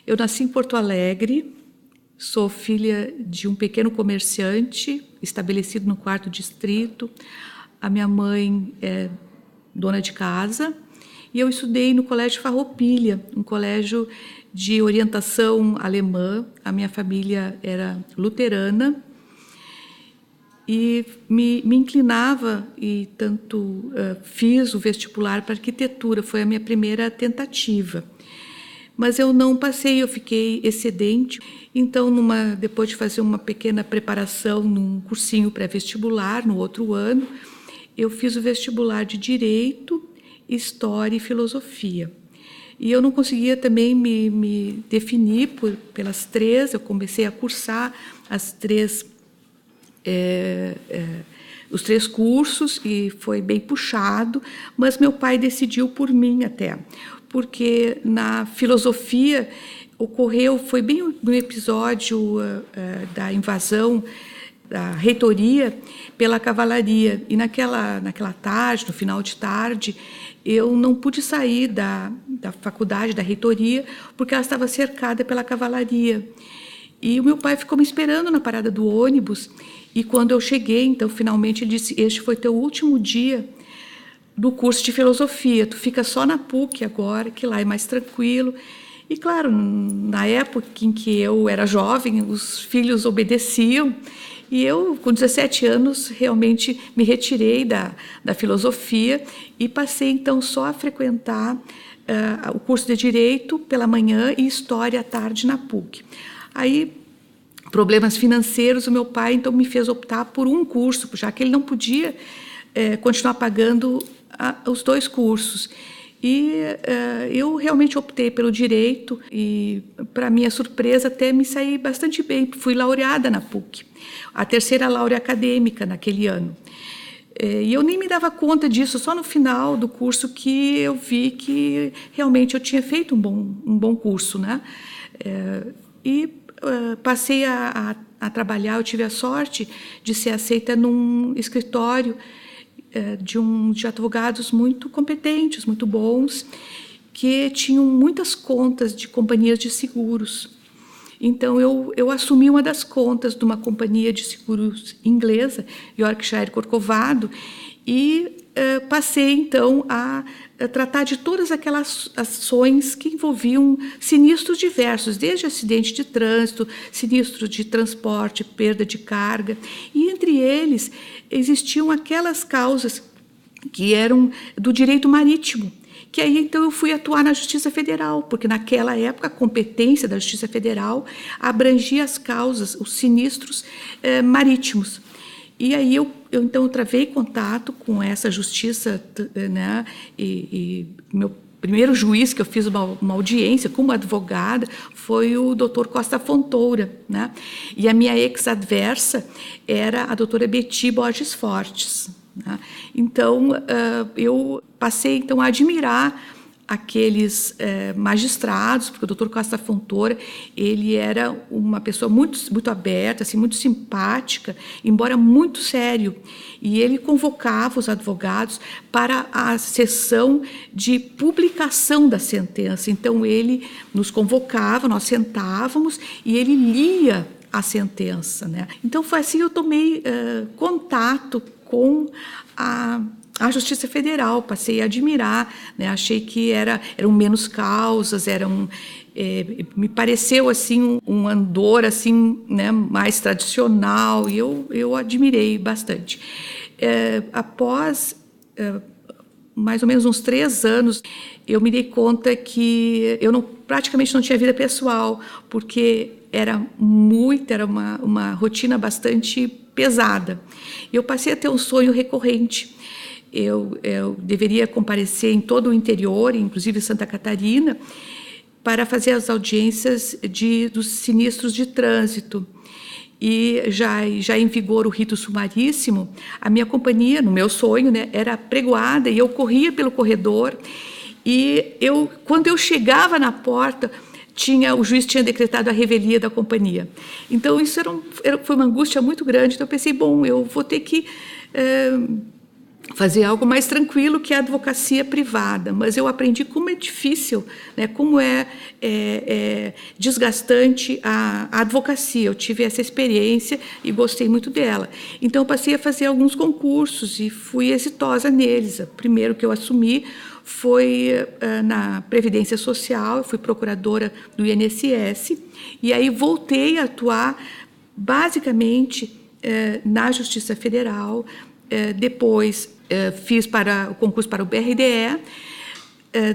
Eu nasci em Porto Alegre, sou filha de um pequeno comerciante estabelecido no 4º distrito. A minha mãe é dona de casa e eu estudei no Colégio Farroupilha, um colégio de orientação alemã. A minha família era luterana e me inclinava e tanto fiz o vestibular para arquitetura, foi a minha primeira tentativa. Mas eu não passei, eu fiquei excedente. Então, depois de fazer uma pequena preparação num cursinho pré-vestibular, no outro ano, eu fiz o vestibular de Direito, História e Filosofia. E eu não conseguia também me definir pelas três, eu comecei a cursar os três cursos e foi bem puxado, mas meu pai decidiu por mim até, porque na filosofia foi bem no episódio da invasão da reitoria pela cavalaria, e naquela tarde, no final de tarde, eu não pude sair da faculdade, da reitoria, porque ela estava cercada pela cavalaria. E o meu pai ficou me esperando na parada do ônibus, e quando eu cheguei, então, finalmente, ele disse: este foi teu último dia do curso de filosofia, tu fica só na PUC agora, que lá é mais tranquilo. E, claro, na época em que eu era jovem, os filhos obedeciam, e eu, com 17 anos, realmente me retirei da filosofia e passei, então, só a frequentar o curso de Direito pela manhã e História à tarde na PUC. Aí, problemas financeiros, o meu pai, então, me fez optar por um curso, já que ele não podia continuar pagando os dois cursos. E eu realmente optei pelo Direito e, para minha surpresa, até me saí bastante bem. Fui laureada na PUC, a terceira laurea acadêmica naquele ano. E eu nem me dava conta disso, só no final do curso que eu vi que realmente eu tinha feito um bom curso, né? Passei a trabalhar, eu tive a sorte de ser aceita num escritório de advogados muito competentes, muito bons, que tinham muitas contas de companhias de seguros. Então, eu assumi uma das contas de uma companhia de seguros inglesa, Yorkshire Corcovado, e passei, então, a tratar de todas aquelas ações que envolviam sinistros diversos, desde acidente de trânsito, sinistro de transporte, perda de carga, e entre eles existiam aquelas causas que eram do direito marítimo, que aí então eu fui atuar na Justiça Federal, porque naquela época a competência da Justiça Federal abrangia as causas, os sinistros marítimos. E aí eu então travei contato com essa justiça, né? E meu primeiro juiz que eu fiz uma audiência como advogada foi o Dr. Costa Fontoura, né? E a minha ex-adversa era a doutora Betty Borges Fortes, né? Então, eu passei então, a admirar aqueles magistrados, porque o Dr. Costa Fontoura, ele era uma pessoa muito aberta, assim, muito simpática, embora muito sério, e ele convocava os advogados para a sessão de publicação da sentença. Então, ele nos convocava, nós sentávamos e ele lia a sentença, né? Então, foi assim que eu tomei contato com a Justiça Federal, passei a admirar, né? Achei que eram menos causas, me pareceu assim um andor assim, né, mais tradicional, e eu admirei bastante. Após mais ou menos uns 3 anos, eu me dei conta que eu praticamente não tinha vida pessoal, porque era uma rotina bastante pesada. Eu passei a ter um sonho recorrente. Eu deveria comparecer em todo o interior, inclusive Santa Catarina, para fazer as audiências dos sinistros de trânsito. E já em vigor o rito sumaríssimo, a minha companhia, no meu sonho, né, era pregoada, e eu corria pelo corredor, e quando eu chegava na porta, o juiz tinha decretado a revelia da companhia. Então, isso foi uma angústia muito grande. Então, eu pensei, bom, eu vou ter que fazer algo mais tranquilo que a advocacia privada, mas eu aprendi como é difícil, né, como é desgastante a advocacia. Eu tive essa experiência e gostei muito dela. Então, eu passei a fazer alguns concursos e fui exitosa neles. O primeiro que eu assumi foi na Previdência Social, eu fui procuradora do INSS, e aí voltei a atuar basicamente na Justiça Federal. Depois fiz o concurso para o BRDE,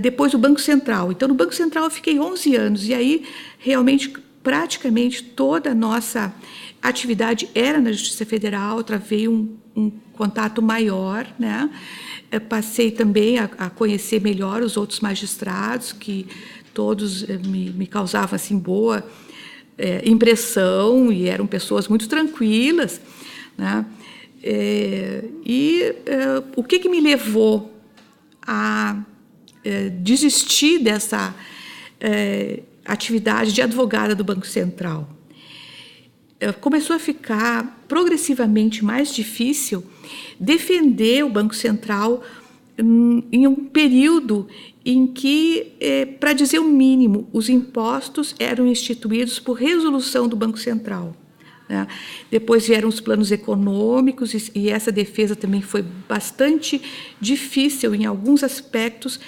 depois o Banco Central. Então, no Banco Central eu fiquei 11 anos, e aí realmente, praticamente toda a nossa atividade era na Justiça Federal, travei um contato maior, né? Passei também a conhecer melhor os outros magistrados, que todos me causavam assim, boa impressão, e eram pessoas muito tranquilas, né? O que me levou a desistir dessa atividade de advogada do Banco Central? Começou a ficar progressivamente mais difícil defender o Banco Central em um período em que, para dizer o mínimo, os impostos eram instituídos por resolução do Banco Central. Depois vieram os planos econômicos, e essa defesa também foi bastante difícil em alguns aspectos.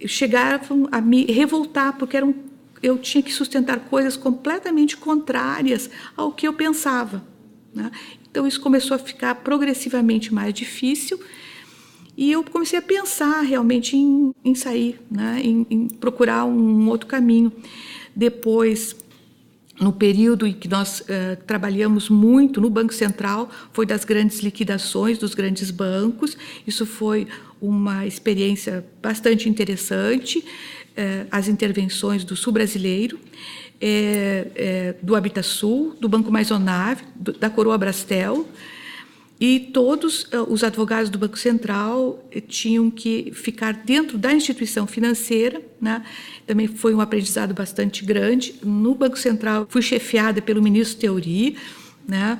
Chegavam a me revoltar, porque eu tinha que sustentar coisas completamente contrárias ao que eu pensava, né? Então, isso começou a ficar progressivamente mais difícil, e eu comecei a pensar realmente em sair, né? Em procurar um outro caminho. Depois, no período em que nós trabalhamos muito no Banco Central, foi das grandes liquidações dos grandes bancos. Isso foi uma experiência bastante interessante. As intervenções do Sul Brasileiro, do Habitasul, do Banco Maisonave, da Coroa Brastel, e todos os advogados do Banco Central tinham que ficar dentro da instituição financeira, né? Também foi um aprendizado bastante grande. No Banco Central, fui chefiada pelo ministro Theory, né?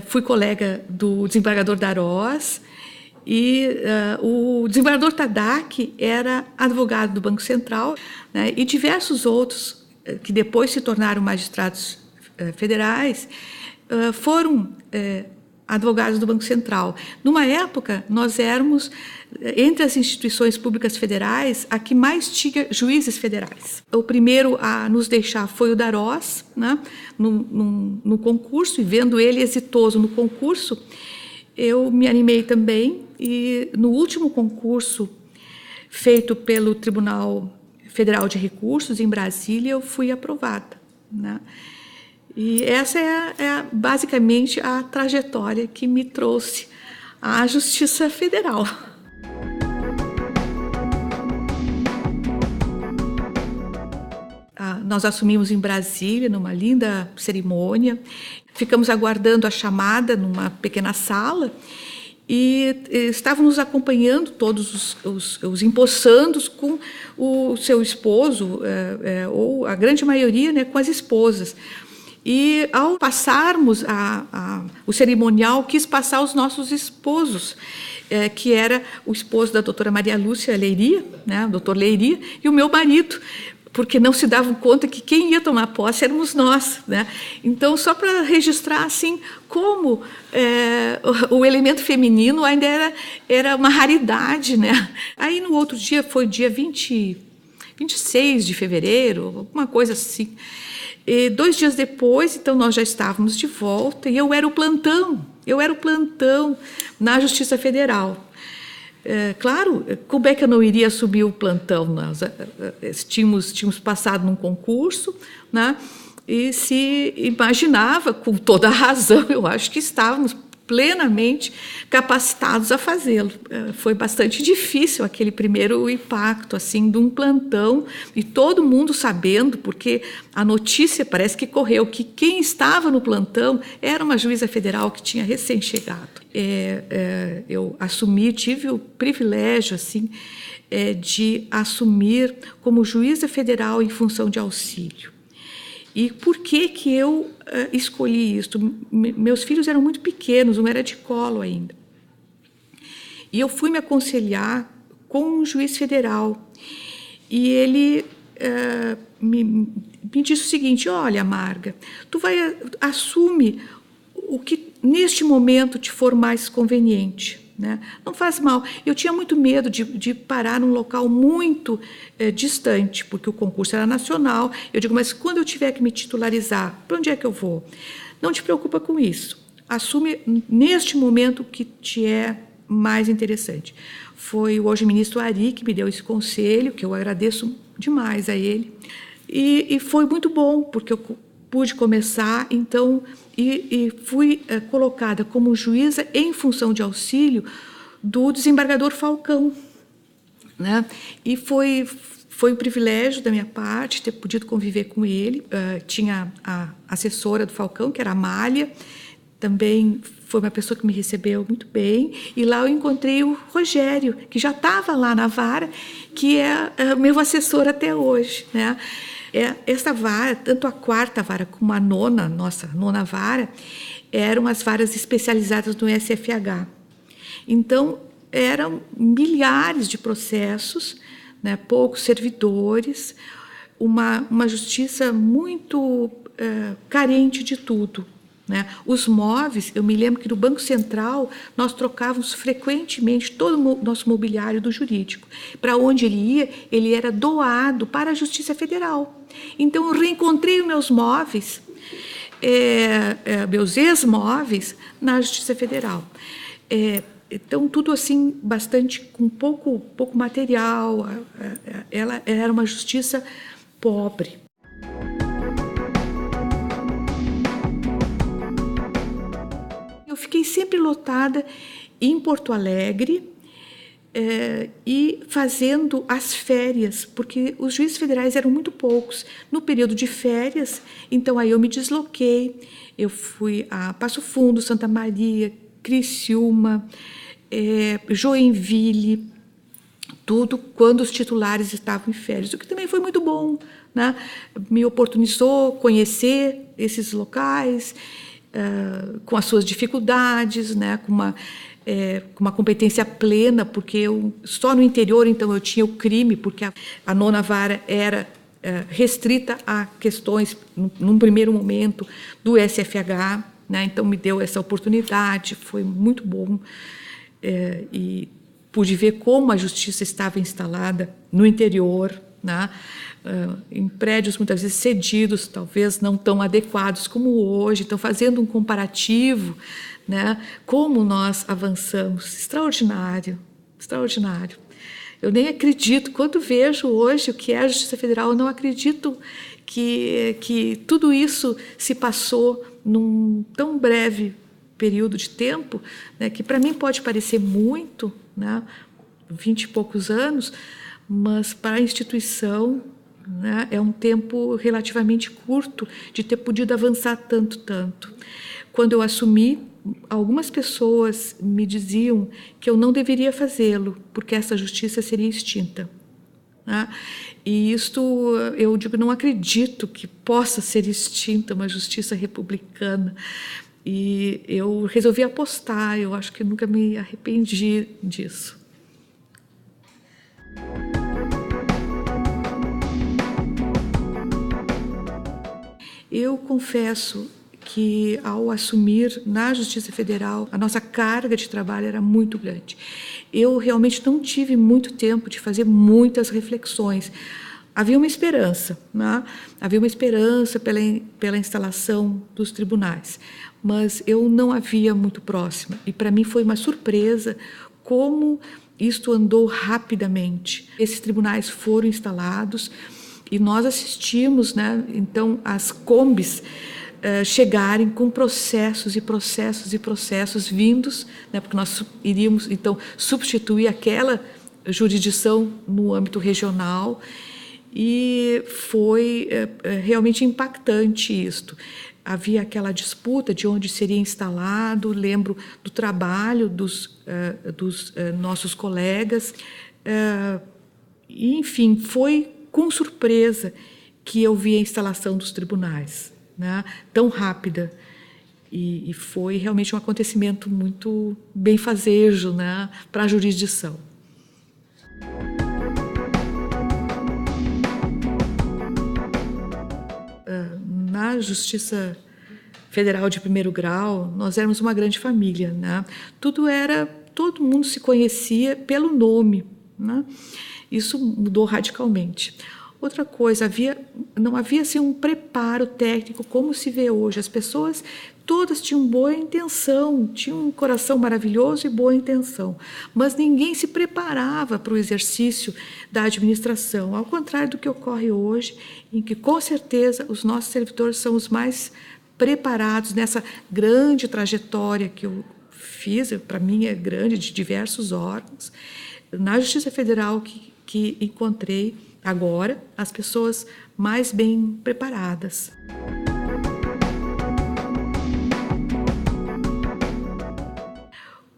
Fui colega do desembargador Darós, e o desembargador Tadac era advogado do Banco Central, né? E diversos outros que depois se tornaram magistrados federais foram advogados do Banco Central. Numa época, nós éramos, entre as instituições públicas federais, a que mais tinha juízes federais. O primeiro a nos deixar foi o Darós, né, no concurso, e vendo ele exitoso no concurso, eu me animei também, e no último concurso feito pelo Tribunal Federal de Recursos, em Brasília, eu fui aprovada, né? E essa basicamente a trajetória que me trouxe à Justiça Federal. Nós assumimos em Brasília, numa linda cerimônia. Ficamos aguardando a chamada numa pequena sala, e estavam nos acompanhando todos os empossandos com o seu esposo, ou a grande maioria, né, com as esposas. E, ao passarmos o cerimonial, quis passar os nossos esposos, que era o esposo da doutora Maria Lúcia Leiria, né, o doutor Leiria, e o meu marido, porque não se davam conta que quem ia tomar posse éramos nós, né? Então, só para registrar assim como o elemento feminino ainda era uma raridade, né? Aí, no outro dia, foi dia 26 de fevereiro, alguma coisa assim. E 2 dias depois, então, nós já estávamos de volta, e eu era o plantão na Justiça Federal. Claro, como é que eu não iria assumir o plantão? Nós tínhamos passado num concurso, né? E se imaginava, com toda a razão, eu acho que estávamos plenamente capacitados a fazê-lo. Foi bastante difícil aquele primeiro impacto assim de um plantão, e todo mundo sabendo, porque a notícia parece que correu, que quem estava no plantão era uma juíza federal que tinha recém-chegado. Eu assumi, tive o privilégio assim, de assumir como juíza federal em função de auxílio. E por que eu escolhi isso? Meus filhos eram muito pequenos, não era de colo ainda. E eu fui me aconselhar com um juiz federal. E ele me disse o seguinte: olha, Marga, assume o que neste momento te for mais conveniente, né? Não faz mal. Eu tinha muito medo de parar num local muito distante, porque o concurso era nacional. Eu digo, mas quando eu tiver que me titularizar, para onde é que eu vou? Não te preocupa com isso. Assume neste momento o que te é mais interessante. Foi o hoje ministro Ari que me deu esse conselho, que eu agradeço demais a ele. E foi muito bom, porque eu pude começar, então, e fui colocada como juíza em função de auxílio do desembargador Falcão, né? E foi um privilégio da minha parte ter podido conviver com ele. Tinha a assessora do Falcão, que era a Amália, também foi uma pessoa que me recebeu muito bem, e lá eu encontrei o Rogério, que já estava lá na vara, que é meu assessor até hoje, né? Essa vara, tanto a quarta vara como a nona, nossa nona vara, eram as varas especializadas no SFH. Então, eram milhares de processos, né, poucos servidores, uma justiça muito carente de tudo, né? Os móveis, eu me lembro que no Banco Central nós trocávamos frequentemente todo o nosso mobiliário do jurídico. Para onde ele ia, ele era doado para a Justiça Federal. Então, eu reencontrei os meus móveis, meus ex-móveis, na Justiça Federal. Então, tudo assim, bastante, com pouco material. Ela era uma justiça pobre. Eu fiquei sempre lotada em Porto Alegre e fazendo as férias, porque os juízes federais eram muito poucos. No período de férias, então aí eu me desloquei, eu fui a Passo Fundo, Santa Maria, Criciúma, Joinville, tudo quando os titulares estavam em férias, o que também foi muito bom, né? Me oportunizou conhecer esses locais, com as suas dificuldades, né? Com uma competência plena, porque só no interior, então, eu tinha o crime, porque a nona vara era restrita a questões, num primeiro momento, do SFH, né? Então, me deu essa oportunidade, foi muito bom, e pude ver como a justiça estava instalada no interior, né? Em prédios muitas vezes cedidos, talvez não tão adequados como hoje. Então, fazendo um comparativo, né, como nós avançamos, extraordinário, extraordinário. Eu nem acredito, quando vejo hoje o que é a Justiça Federal, eu não acredito que tudo isso se passou num tão breve período de tempo, né, que para mim pode parecer muito, né, 20 e poucos anos, mas para a instituição, né, é um tempo relativamente curto de ter podido avançar tanto. Quando eu assumi, algumas pessoas me diziam que eu não deveria fazê-lo, porque essa justiça seria extinta, né? E isto, eu digo, não acredito que possa ser extinta uma justiça republicana. E eu resolvi apostar, eu acho que nunca me arrependi disso. Eu confesso que, ao assumir na Justiça Federal, a nossa carga de trabalho era muito grande. Eu realmente não tive muito tempo de fazer muitas reflexões. Havia uma esperança, né? Havia uma esperança pela instalação dos tribunais, mas eu não havia muito próxima. E, para mim, foi uma surpresa como isto andou rapidamente. Esses tribunais foram instalados e nós assistimos, né, então, as combis chegarem com processos vindos, né, porque nós iríamos, então, substituir aquela jurisdição no âmbito regional, e foi realmente impactante isto. Havia aquela disputa de onde seria instalado, lembro do trabalho dos nossos colegas, e, enfim, foi com surpresa que eu vi a instalação dos tribunais, né, tão rápida. E foi realmente um acontecimento muito benfazejo, né, para a jurisdição. Na Justiça Federal de primeiro grau, nós éramos uma grande família, né? Todo mundo se conhecia pelo nome, né? Isso mudou radicalmente. Outra coisa, não havia assim, um preparo técnico como se vê hoje. As pessoas todas tinham boa intenção, tinham um coração maravilhoso e boa intenção, mas ninguém se preparava para o exercício da administração, ao contrário do que ocorre hoje, em que, com certeza, os nossos servidores são os mais preparados nessa grande trajetória que eu fiz, para mim é grande, de diversos órgãos. Na Justiça Federal que encontrei agora as pessoas mais bem preparadas.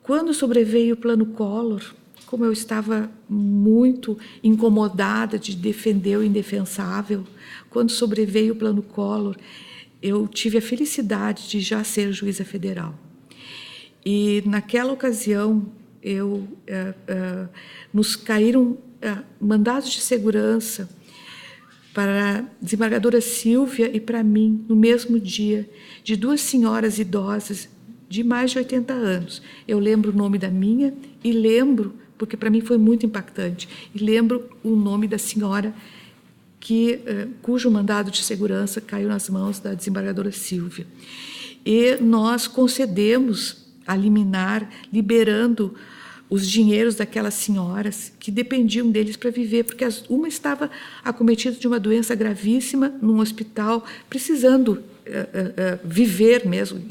Quando sobreveio o Plano Collor, como eu estava muito incomodada de defender o indefensável, quando sobreveio o Plano Collor, eu tive a felicidade de já ser juíza federal. E naquela ocasião, nos caíram mandados de segurança para a desembargadora Silvia e para mim, no mesmo dia, de duas senhoras idosas de mais de 80 anos. Eu lembro o nome da minha e lembro, porque para mim foi muito impactante, e lembro o nome da senhora cujo mandado de segurança caiu nas mãos da desembargadora Silvia. E nós concedemos a liminar, liberando os dinheiros daquelas senhoras que dependiam deles para viver, porque uma estava acometida de uma doença gravíssima num hospital, precisando viver mesmo,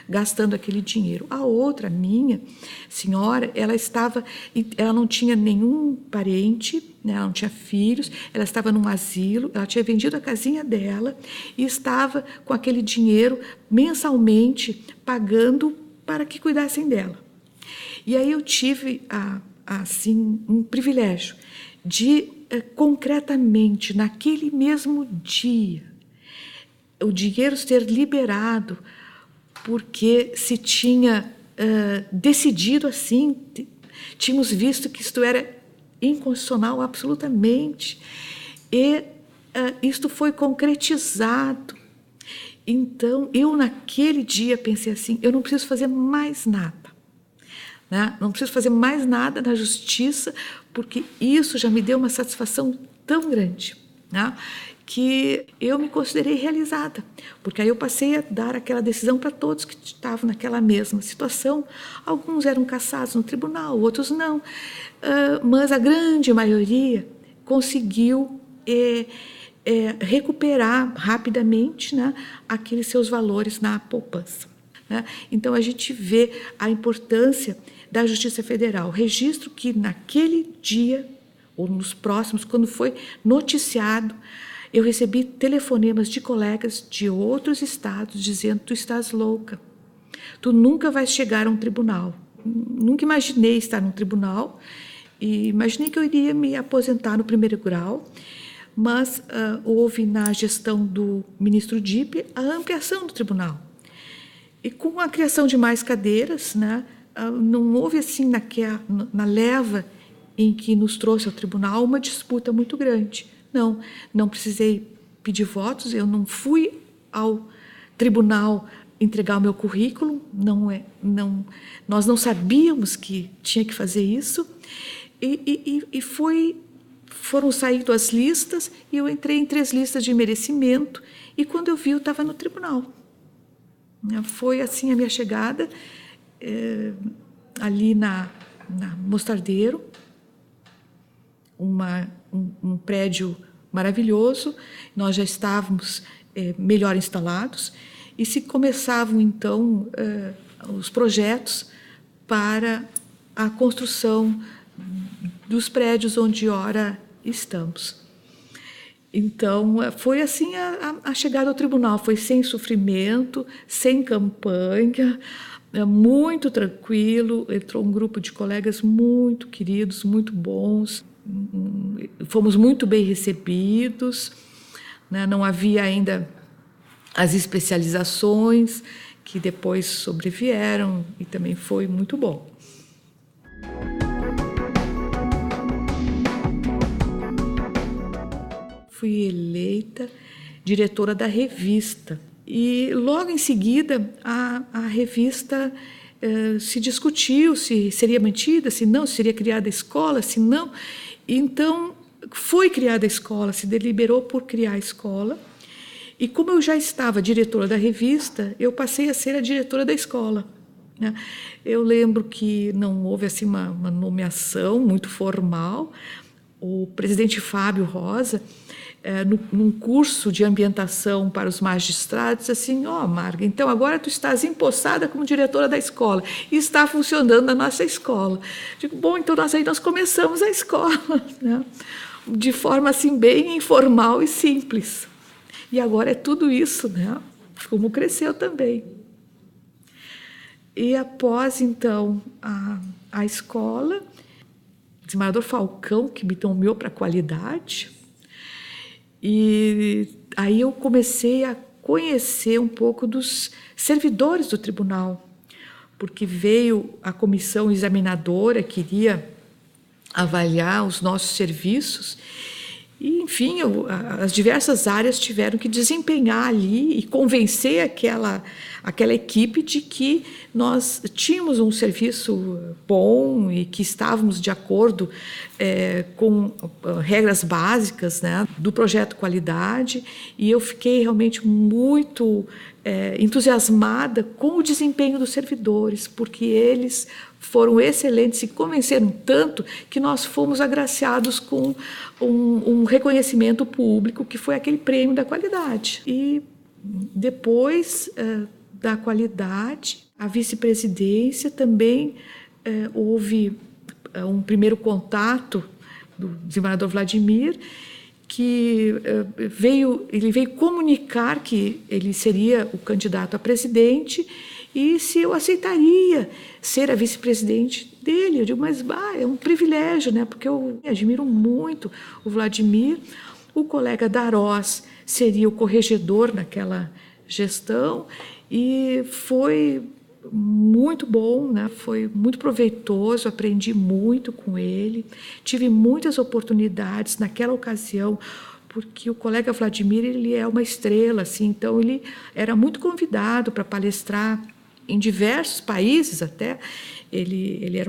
gastando aquele dinheiro. A outra, minha senhora, ela não tinha nenhum parente, né, ela não tinha filhos, ela estava num asilo, ela tinha vendido a casinha dela e estava com aquele dinheiro mensalmente pagando para que cuidassem dela. E aí eu tive assim um privilégio de concretamente naquele mesmo dia o dinheiro ser liberado, porque se tinha decidido assim, tínhamos visto que isto era inconstitucional absolutamente, e isto foi concretizado. Então, eu naquele dia pensei assim, eu não preciso fazer mais nada, né? Não preciso fazer mais nada na justiça, porque isso já me deu uma satisfação tão grande, né? Que eu me considerei realizada, porque aí eu passei a dar aquela decisão para todos que estavam naquela mesma situação. Alguns eram cassados no tribunal, outros não, mas a grande maioria conseguiu recuperar rapidamente, né, aqueles seus valores na poupança, né? Então a gente vê a importância da Justiça Federal, registro que naquele dia ou nos próximos, quando foi noticiado, eu recebi telefonemas de colegas de outros estados dizendo: tu estás louca, tu nunca vais chegar a um tribunal. Nunca imaginei estar num tribunal, e imaginei que eu iria me aposentar no primeiro grau, mas houve na gestão do ministro Dipp a ampliação do tribunal. E com a criação de mais cadeiras, né, não houve assim na leva em que nos trouxe ao tribunal uma disputa muito grande. Não precisei pedir votos, eu não fui ao tribunal entregar o meu currículo, nós não sabíamos que tinha que fazer isso, e foram saindo as listas, e eu entrei em 3 listas de merecimento, e quando eu vi, eu estava no tribunal. Foi assim a minha chegada, ali na Mostardeiro, um prédio maravilhoso, nós já estávamos melhor instalados, e se começavam, então, os projetos para a construção dos prédios onde ora estamos. Então, foi assim a chegada ao tribunal, foi sem sofrimento, sem campanha, muito tranquilo, entrou um grupo de colegas muito queridos, muito bons, fomos muito bem recebidos, né? Não havia ainda as especializações que depois sobrevieram e também foi muito bom. Fui eleita diretora da revista e logo em seguida a revista se discutiu se seria mantida, se não, se seria criada a escola, se não. Então foi criada a escola, se deliberou por criar a escola. E como eu já estava diretora da revista, eu passei a ser a diretora da escola, né? Eu lembro que não houve assim uma nomeação muito formal. O presidente Fábio Rosa, num curso de ambientação para os magistrados, disse assim: Marga, então agora tu estás empossada como diretora da escola e está funcionando a nossa escola. Digo, bom, então nós começamos a escola, né? De forma assim bem informal e simples. E agora é tudo isso, né? Como cresceu também. E após, então, a escola, o desembargador Falcão, que me nomeou para a qualidade, e aí eu comecei a conhecer um pouco dos servidores do tribunal, porque veio a comissão examinadora, queria avaliar os nossos serviços, e, enfim, as diversas áreas tiveram que desempenhar ali e convencer aquela equipe de que nós tínhamos um serviço bom e que estávamos de acordo com regras básicas, né, do projeto Qualidade, e eu fiquei realmente muito entusiasmada com o desempenho dos servidores, porque eles foram excelentes e convenceram tanto que nós fomos agraciados com um reconhecimento público, que foi aquele prêmio da qualidade. E depois da qualidade, a vice-presidência também houve um primeiro contato do desembargador Vladimir, que ele veio comunicar que ele seria o candidato a presidente e se eu aceitaria ser a vice-presidente dele. Eu digo, mas é um privilégio, né? Porque eu admiro muito o Vladimir. O colega Darós seria o corregedor naquela gestão e foi muito bom, né? Foi muito proveitoso, aprendi muito com ele, tive muitas oportunidades naquela ocasião, porque o colega Vladimir, ele é uma estrela, assim, então ele era muito convidado para palestrar em diversos países até. Ele era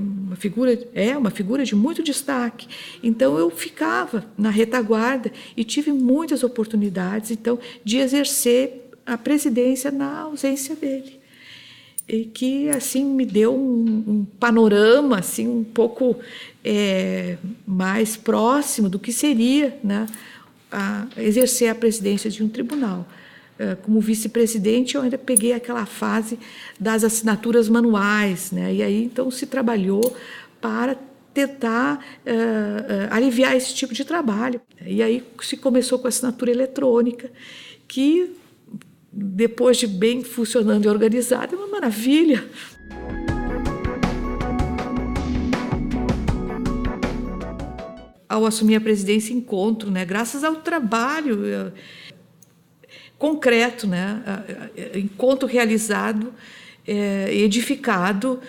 uma figura de muito destaque. Então eu ficava na retaguarda e tive muitas oportunidades, então, de exercer a presidência na ausência dele. E que assim me deu um panorama assim um pouco mais próximo do que seria, né, exercer a presidência de um tribunal. Como vice-presidente, eu ainda peguei aquela fase das assinaturas manuais, né? E aí então se trabalhou para tentar aliviar esse tipo de trabalho. E aí se começou com a assinatura eletrônica, que depois de bem funcionando e organizado, é uma maravilha. Ao assumir a presidência, encontro, né, graças ao trabalho concreto, né, encontro realizado, edificado,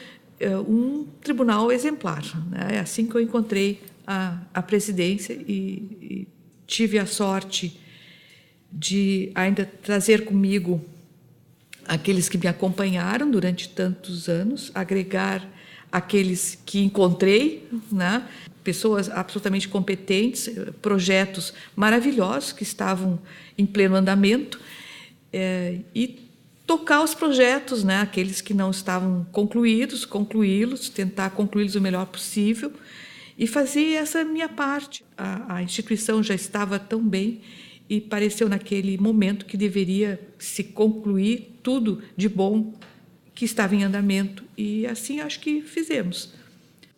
um tribunal exemplar, né? É assim que eu encontrei a presidência e tive a sorte de ainda trazer comigo aqueles que me acompanharam durante tantos anos, agregar aqueles que encontrei, né? Pessoas absolutamente competentes, projetos maravilhosos que estavam em pleno andamento, e tocar os projetos, né? Aqueles que não estavam concluí-los, tentar concluí-los o melhor possível e fazer essa minha parte. A instituição já estava tão bem e pareceu naquele momento que deveria se concluir tudo de bom que estava em andamento, e assim acho que fizemos.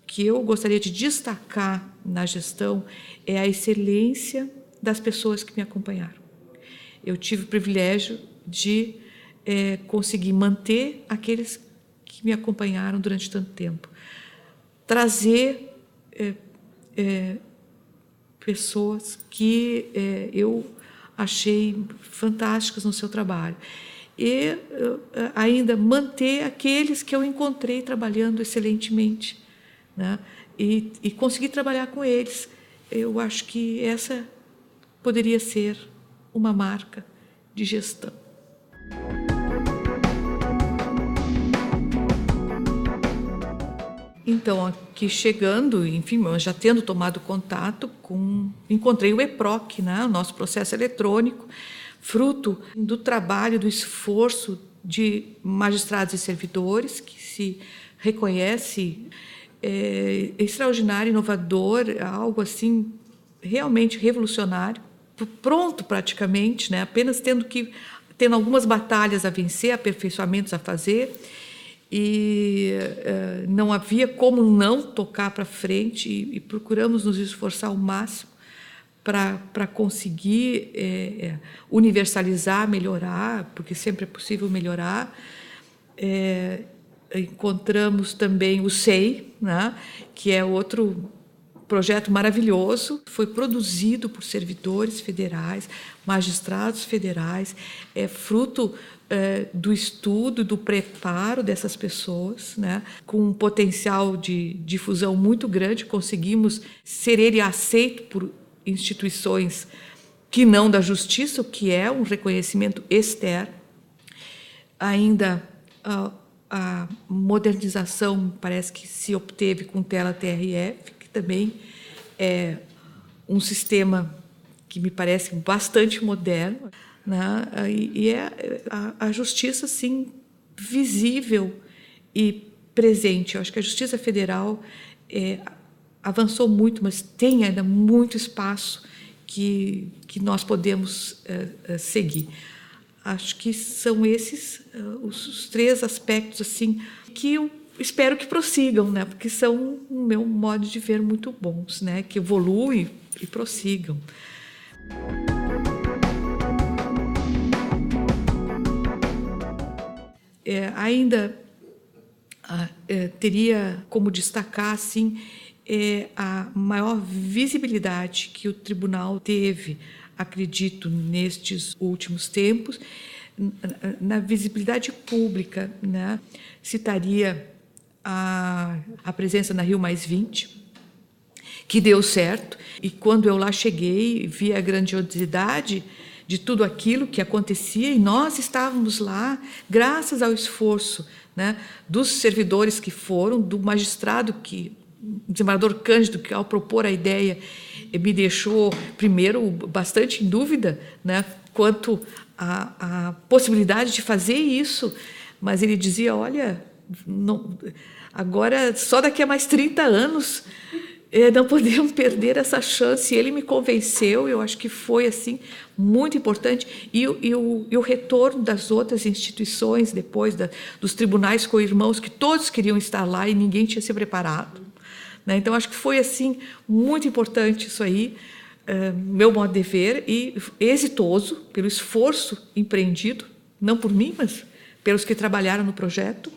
O que eu gostaria de destacar na gestão é a excelência das pessoas que me acompanharam. Eu tive o privilégio de conseguir manter aqueles que me acompanharam durante tanto tempo, trazer pessoas que eu achei fantásticas no seu trabalho e ainda manter aqueles que eu encontrei trabalhando excelentemente, né? E conseguir trabalhar com eles. Eu acho que essa poderia ser uma marca de gestão. Então, aqui chegando, enfim, já tendo tomado contato encontrei o EPROC, né, o nosso processo eletrônico, fruto do trabalho, do esforço de magistrados e servidores, que se reconhece extraordinário, inovador, algo assim realmente revolucionário, pronto praticamente, né, apenas tendo algumas batalhas a vencer, aperfeiçoamentos a fazer, e não havia como não tocar para frente, e procuramos nos esforçar ao máximo para conseguir universalizar, melhorar, porque sempre é possível melhorar. Encontramos também o SEI, né, que é outro projeto maravilhoso, foi produzido por servidores federais, magistrados federais, é fruto do estudo, do preparo dessas pessoas, né? Com um potencial de difusão muito grande, conseguimos ser ele aceito por instituições que não da justiça, o que é um reconhecimento externo. Ainda a modernização parece que se obteve com Tela TRF, que também é um sistema que me parece bastante moderno, né? E é a justiça, sim, visível e presente. Eu acho que a Justiça Federal avançou muito, mas tem ainda muito espaço que nós podemos seguir. Acho que são esses os três aspectos assim que eu espero que prossigam, né? Porque são, no meu modo de ver, muito bons, né? Que evoluem e prossigam. Ainda teria como destacar assim a maior visibilidade que o tribunal teve, acredito, nestes últimos tempos, na visibilidade pública, né? Citaria a presença na Rio+20, que deu certo, e quando eu lá cheguei, vi a grandiosidade de tudo aquilo que acontecia, e nós estávamos lá graças ao esforço, né, dos servidores que foram, do magistrado, o desembargador Cândido, que ao propor a ideia me deixou, primeiro, bastante em dúvida, né, quanto à possibilidade de fazer isso, mas ele dizia, olha, não, agora só daqui a mais 30 anos não podemos perder essa chance. E ele me convenceu, eu acho que foi assim muito importante, e o retorno das outras instituições depois, dos tribunais co-irmãos, que todos queriam estar lá e ninguém tinha se preparado, né? Então acho que foi assim muito importante isso aí, meu modo de ver, e exitoso pelo esforço empreendido, não por mim, mas pelos que trabalharam no projeto.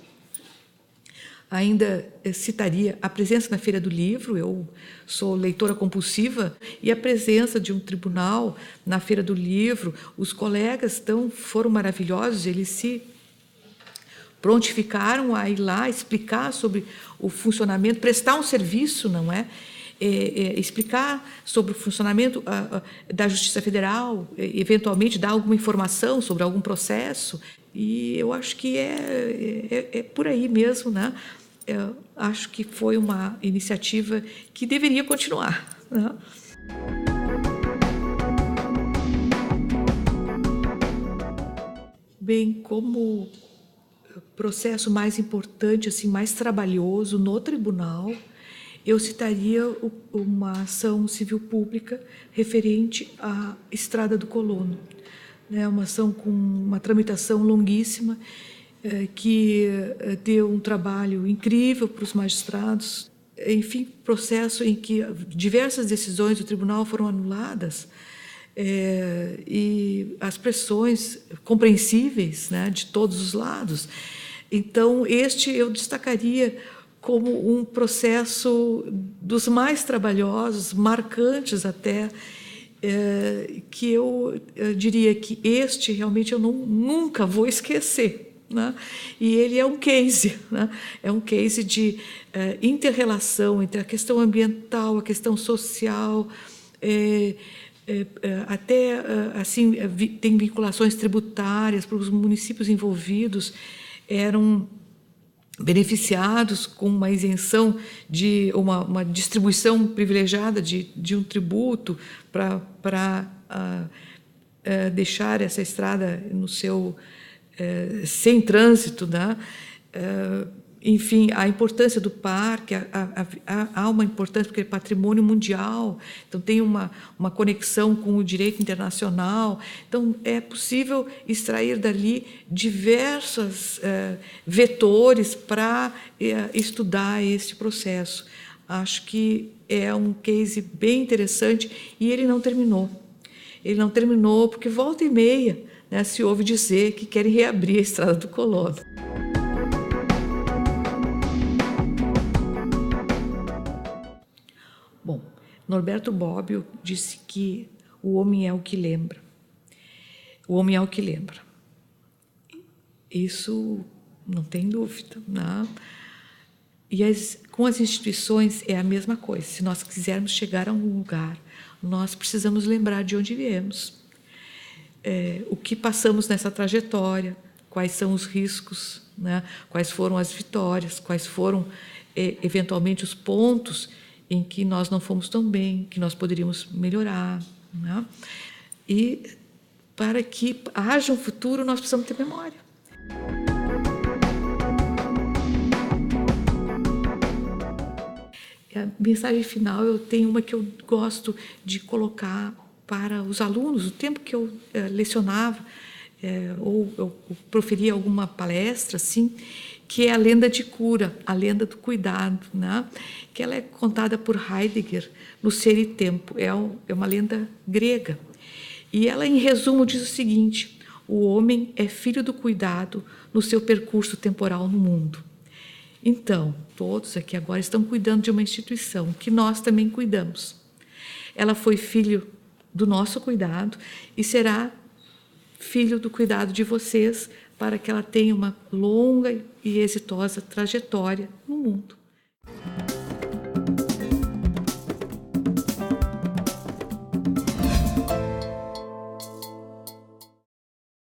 Ainda citaria a presença na Feira do Livro, eu sou leitora compulsiva, e a presença de um tribunal na Feira do Livro, os colegas foram maravilhosos, eles se prontificaram a ir lá explicar sobre o funcionamento, prestar um serviço, não é? Explicar sobre o funcionamento da Justiça Federal, eventualmente dar alguma informação sobre algum processo, e eu acho que é por aí mesmo, né? Eu acho que foi uma iniciativa que deveria continuar, né? Bem, como processo mais importante, assim, mais trabalhoso no tribunal, eu citaria uma ação civil pública referente à Estrada do Colono, né? Uma ação com uma tramitação longuíssima, que deu um trabalho incrível para os magistrados. Enfim, processo em que diversas decisões do tribunal foram anuladas, e as pressões compreensíveis, né, de todos os lados. Então, este eu destacaria como um processo dos mais trabalhosos, marcantes até, que eu diria que este realmente eu nunca vou esquecer, né? E ele é um case, né? É um case de inter-relação entre a questão ambiental, a questão social, até assim tem vinculações tributárias para os municípios envolvidos, eram beneficiados com uma isenção de uma distribuição privilegiada de um tributo para deixar essa estrada no seu sem trânsito, né? Enfim, a importância do parque, há uma importância porque é patrimônio mundial, então tem uma conexão com o direito internacional, então é possível extrair dali diversos vetores para estudar este processo. Acho que é um case bem interessante e ele não terminou. Ele não terminou porque volta e meia, né, se ouve dizer que querem reabrir a Estrada do Colono. Bom, Norberto Bobbio disse que o homem é o que lembra. O homem é o que lembra. Isso não tem dúvida, né? E com as instituições é a mesma coisa. Se nós quisermos chegar a um lugar, nós precisamos lembrar de onde viemos, o que passamos nessa trajetória, quais são os riscos, né? Quais foram as vitórias, quais foram, eventualmente, os pontos em que nós não fomos tão bem, que nós poderíamos melhorar, né? E para que haja um futuro, nós precisamos ter memória. A mensagem final, eu tenho uma que eu gosto de colocar para os alunos, o tempo que eu lecionava, ou eu proferia alguma palestra, assim, que é a lenda de cura, a lenda do cuidado, né? Que ela é contada por Heidegger no Ser e Tempo, é uma lenda grega. E ela, em resumo, diz o seguinte: o homem é filho do cuidado no seu percurso temporal no mundo. Então, todos aqui agora estão cuidando de uma instituição que nós também cuidamos. Ela foi filho do nosso cuidado e será filho do cuidado de vocês para que ela tenha uma longa e exitosa trajetória no mundo.